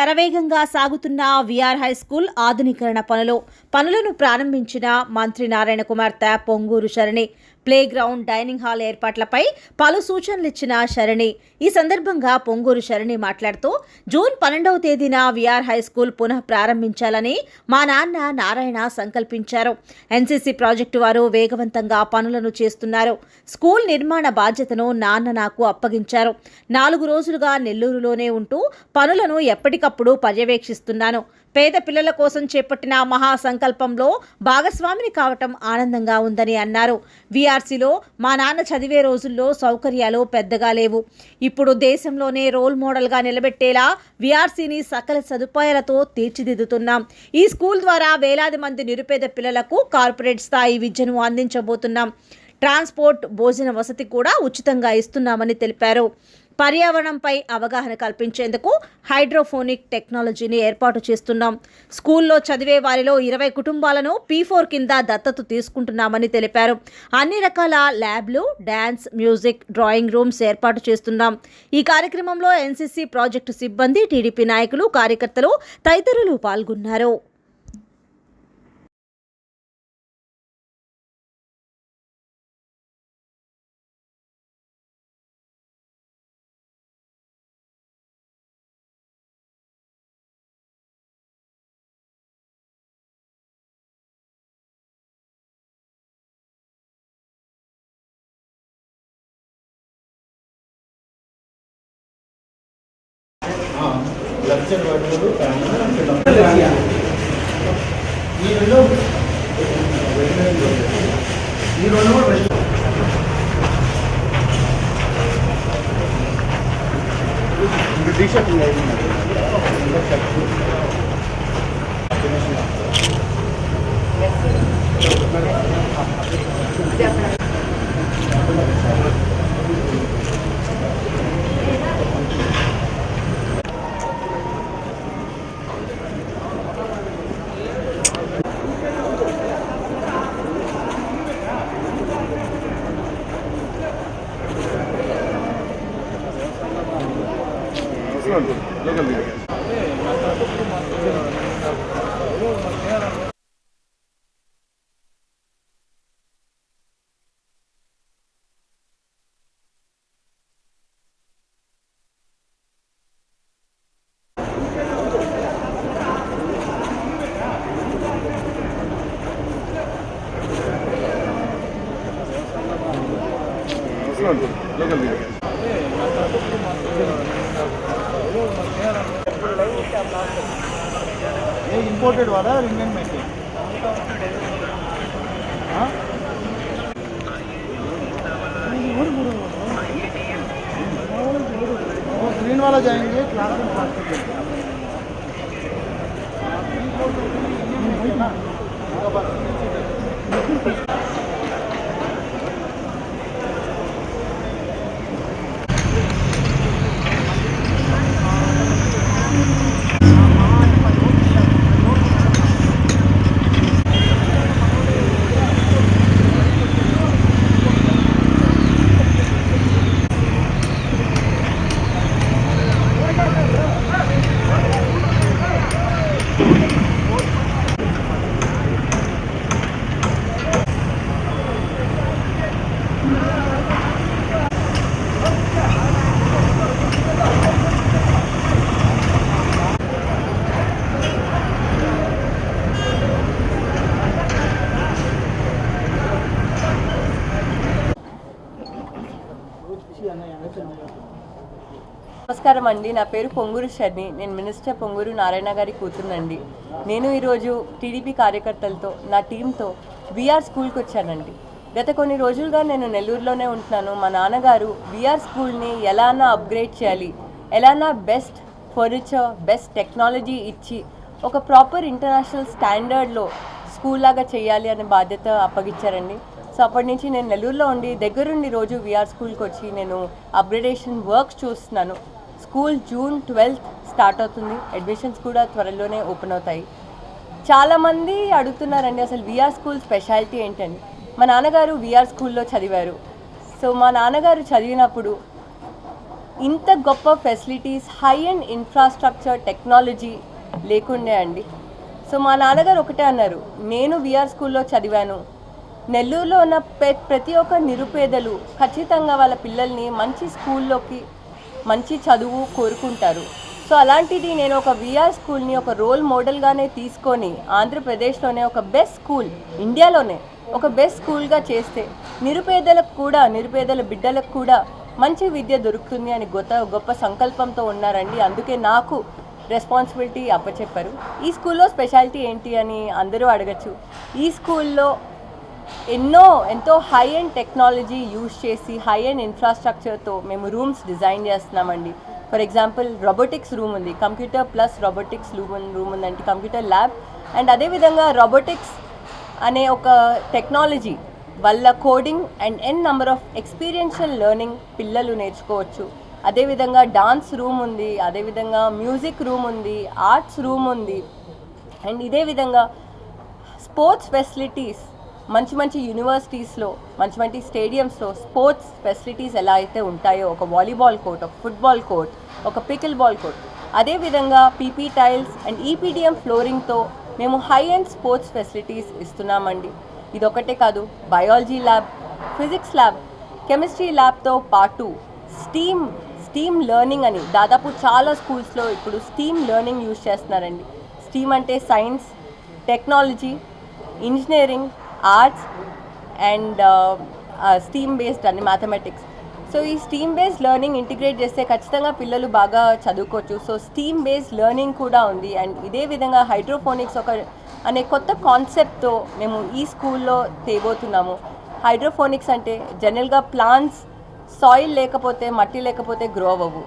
శరవేగంగా సాగుతున్న VR high school ఆధునీకరణ పనులను ప్రారంభించిన మంత్రి నారాయణ కుమార్తె Ponguru Sharani playground dining hall ఏర్పాట్లపై పలు సూచనలు ఇచ్చిన శరణి ఈ సందర్భంగా పొంగూరు శరణి మాట్లాడుతూ జూన్ 12వ తేదీన విఆర్ హై స్కూల్ పునః ప్రారంభించాలని మా నాన్న నారాయణ సంకల్పించారు. ఎన్సీసీ ప్రాజెక్టు వారు వేగవంతంగా పనులను చేస్తున్నారు. స్కూల్ నిర్మాణ బాధ్యతను నాన్న నాకు అప్పగించారు. 4 రోజులుగా నెల్లూరులోనే ఉంటూ పనులను ఎప్పటికప్పుడు పర్యవేక్షిస్తున్నాను. పేద పిల్లల కోసం చేపట్టిన మహాసంకల్పంలో భాగస్వామిని కావటం ఆనందంగా ఉందని అన్నారు. వీఆర్సీలో మా నాన్న చదివే రోజుల్లో సౌకర్యాలు పెద్దగా లేవు. ఇప్పుడు దేశంలోనే రోల్ మోడల్గా నిలబెట్టేలా వీఆర్సీని సకల సదుపాయాలతో తీర్చిదిద్దుతున్నాం. ఈ స్కూల్ ద్వారా వేలాది మంది నిరుపేద పిల్లలకు కార్పొరేట్ స్థాయి విద్యను అందించబోతున్నాం. ట్రాన్స్పోర్ట్, భోజన వసతి కూడా ఉచితంగా ఇస్తున్నామని తెలిపారు. పర్యావరణంపై అవగాహన కల్పించేందుకు హైడ్రోఫోనిక్ టెక్నాలజీని ఏర్పాటు చేస్తున్నాం. స్కూల్లో చదివే వారిలో 20 కుటుంబాలను P4 కింద దత్తత తీసుకుంటున్నామని తెలిపారు. అన్ని రకాల ల్యాబ్లు, డ్యాన్స్, మ్యూజిక్, డ్రాయింగ్ రూమ్స్ ఏర్పాటు చేస్తున్నాం. ఈ కార్యక్రమంలో ఎన్సీసీ ప్రాజెక్టు సిబ్బంది, టీడీపీ నాయకులు, కార్యకర్తలు తదితరులు పాల్గొన్నారు. లక్చర్ వాడు టీషర్ట్ इंपोर्टेड वाला इंडियन में ग्रीन वाला जाएंगे क्लास में प्लास्टिक నమస్కారం అండి. నా పేరు పొంగూరు శరణి. నేను మినిస్టర్ పొంగూరు నారాయణ గారి కూతురునండి. నేను ఈరోజు టీడీపీ కార్యకర్తలతో నా టీంతో విఆర్ స్కూల్కి వచ్చానండి. గత కొన్ని రోజులుగా నేను నెల్లూరులోనే ఉంటున్నాను. మా నాన్నగారు విఆర్ స్కూల్ని ఎలానా అప్గ్రేడ్ చేయాలి, ఎలానా బెస్ట్ ఫర్నిచర్, బెస్ట్ టెక్నాలజీ ఇచ్చి ఒక ప్రాపర్ ఇంటర్నేషనల్ స్టాండర్డ్లో స్కూల్ లాగా చేయాలి అనే బాధ్యత అప్పగించారండి. సో అప్పటి నుంచి నేను నెల్లూరులో ఉండి దగ్గరుండి రోజు విఆర్ స్కూల్కి వచ్చి నేను అప్గ్రేడేషన్ వర్క్స్ చూస్తున్నాను. స్కూల్ జూన్ 12th స్టార్ట్ అవుతుంది. అడ్మిషన్స్ కూడా త్వరలోనే ఓపెన్ అవుతాయి. చాలామంది అడుగుతున్నారండి అసలు విఆర్ స్కూల్ స్పెషాలిటీ ఏంటని. మా నాన్నగారు విఆర్ స్కూల్లో చదివారు. సో మా నాన్నగారు చదివినప్పుడు ఇంత గొప్ప facilities, high and infrastructure, technology లేకుండే అండి. సో మా నాన్నగారు ఒకటే అన్నారు, నేను విఆర్ స్కూల్లో చదివాను, నెల్లూరులో ఉన్న ప్రతి ఒక్క నిరుపేదలు ఖచ్చితంగా వాళ్ళ పిల్లల్ని మంచి స్కూల్లోకి మంచి చదువు కోరుకుంటారు. సో అలాంటిది నేను ఒక విఆర్ స్కూల్ని ఒక రోల్ మోడల్గానే తీసుకొని ఆంధ్రప్రదేశ్లోనే ఒక బెస్ట్ స్కూల్, ఇండియాలోనే ఒక బెస్ట్ స్కూల్గా చేస్తే నిరుపేదల బిడ్డలకు కూడా మంచి విద్య దొరుకుతుంది అని గొప్ప సంకల్పంతో ఉన్నారండి. అందుకే నాకు రెస్పాన్సిబిలిటీ అప్పచెప్పారు. ఈ స్కూల్లో స్పెషాలిటీ ఏంటి అని అందరూ అడగచ్చు. ఈ స్కూల్లో ఎంతో హై అండ్ టెక్నాలజీ యూజ్ చేసి హై అండ్ ఇన్ఫ్రాస్ట్రక్చర్తో మేము రూమ్స్ డిజైన్ చేస్తున్నామండి. ఫర్ ఎగ్జాంపుల్ రోబోటిక్స్ రూమ్ ఉంది, కంప్యూటర్ ప్లస్ రోబోటిక్స్ రూమ్ ఉందంటే కంప్యూటర్ ల్యాబ్. అండ్ అదేవిధంగా రోబోటిక్స్ అనే ఒక టెక్నాలజీ వల్ల coding and number of experiential learning పిల్లలు నేర్చుకోవచ్చు. అదేవిధంగా డాన్స్ రూమ్ ఉంది, అదేవిధంగా మ్యూజిక్ రూమ్ ఉంది, ఆర్ట్స్ రూమ్ ఉంది. అండ్ ఇదే విధంగా స్పోర్ట్స్ ఫెసిలిటీస్ మంచి యూనివర్సిటీస్లో మంచి స్టేడియంస్లో స్పోర్ట్స్ ఫెసిలిటీస్ ఎలా అయితే ఉంటాయో, ఒక వాలీబాల్ కోర్ట్, ఒక ఫుట్బాల్ కోర్ట్, ఒక పికిల్ బాల్ కోర్ట్, అదేవిధంగా పీపీ టైల్స్ అండ్ ఈపీడిఎం ఫ్లోరింగ్తో మేము హై అండ్ స్పోర్ట్స్ ఫెసిలిటీస్ ఇస్తున్నామండి. ఇదొకటే కాదు, biology lab, physics lab, chemistry ల్యాబ్తో పాటు స్టీమ్ లెర్నింగ్ అని దాదాపు చాలా స్కూల్స్లో ఇప్పుడు స్టీమ్ లెర్నింగ్ యూజ్ చేస్తున్నారండి. స్టీమ్ అంటే science, technology, engineering, arts and STEAM based అని మ్యాథమెటిక్స్. సో ఈ స్టీమ్ బేస్డ్ లెర్నింగ్ ఇంటిగ్రేట్ చేస్తే ఖచ్చితంగా పిల్లలు బాగా చదువుకోవచ్చు. సో స్టీమ్ బేస్డ్ లెర్నింగ్ కూడా ఉంది. అండ్ ఇదే విధంగా హైడ్రోఫోనిక్స్ అనే కొత్త కాన్సెప్ట్తో మేము ఈ స్కూల్లో తేబోతున్నాము. హైడ్రోఫోనిక్స్ అంటే జనరల్గా ప్లాంట్స్ సాయిల్ లేకపోతే, మట్టి లేకపోతే గ్రో అవ్వవు.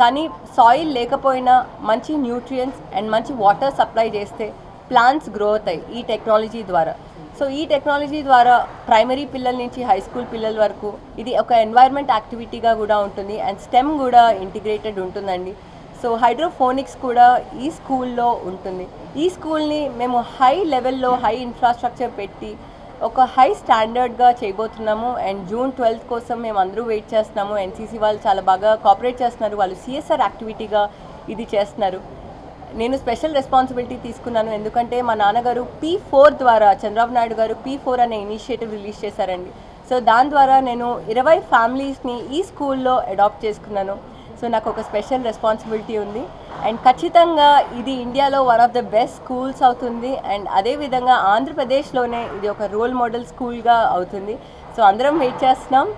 కానీ సాయిల్ లేకపోయినా మంచి న్యూట్రియంట్స్ అండ్ మంచి వాటర్ సప్లై చేస్తే ప్లాంట్స్ గ్రో అవుతాయి ఈ టెక్నాలజీ ద్వారా. సో ఈ టెక్నాలజీ ద్వారా ప్రైమరీ పిల్లల నుంచి హై స్కూల్ పిల్లల వరకు ఇది ఒక ఎన్వైర్న్మెంట్ యాక్టివిటీగా కూడా ఉంటుంది అండ్ స్టెమ్ కూడా ఇంటిగ్రేటెడ్ ఉంటుందండి. సో హైడ్రోఫోనిక్స్ కూడా ఈ స్కూల్లో ఉంటుంది. ఈ స్కూల్ని మేము హై లెవెల్లో హై ఇన్ఫ్రాస్ట్రక్చర్ పెట్టి ఒక హై స్టాండర్డ్గా చేయబోతున్నాము. అండ్ జూన్ 12 కోసం మేము అందరూ వెయిట్ చేస్తున్నాము. ఎన్సీసీ వాళ్ళు చాలా బాగా కోఆపరేట్ చేస్తున్నారు. వాళ్ళు సిఎస్ఆర్ యాక్టివిటీగా ఇది చేస్తున్నారు. నేను స్పెషల్ రెస్పాన్సిబిలిటీ తీసుకున్నాను, ఎందుకంటే మా నాన్నగారు P4 ద్వారా, చంద్రబాబు నాయుడు గారు P4 అనే ఇనిషియేటివ్ రిలీజ్ చేశారండి. సో దాని ద్వారా నేను 20 ఫ్యామిలీస్ని ఈ స్కూల్లో అడాప్ట్ చేసుకున్నాను. సో నాకు ఒక స్పెషల్ రెస్పాన్సిబిలిటీ ఉంది. అండ్ ఖచ్చితంగా ఇది ఇండియాలో one of the best schools అవుతుంది. అండ్ అదేవిధంగా ఆంధ్రప్రదేశ్లోనే ఇది ఒక రోల్ మోడల్ స్కూల్గా అవుతుంది. సో అందరం వెయిట్ చేస్తున్నాం.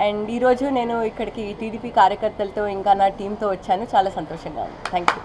అండ్ ఈరోజు నేను ఇక్కడికి టీడీపీ కార్యకర్తలతో ఇంకా నా టీంతో వచ్చాను. చాలా సంతోషంగా ఉంది. Thank you.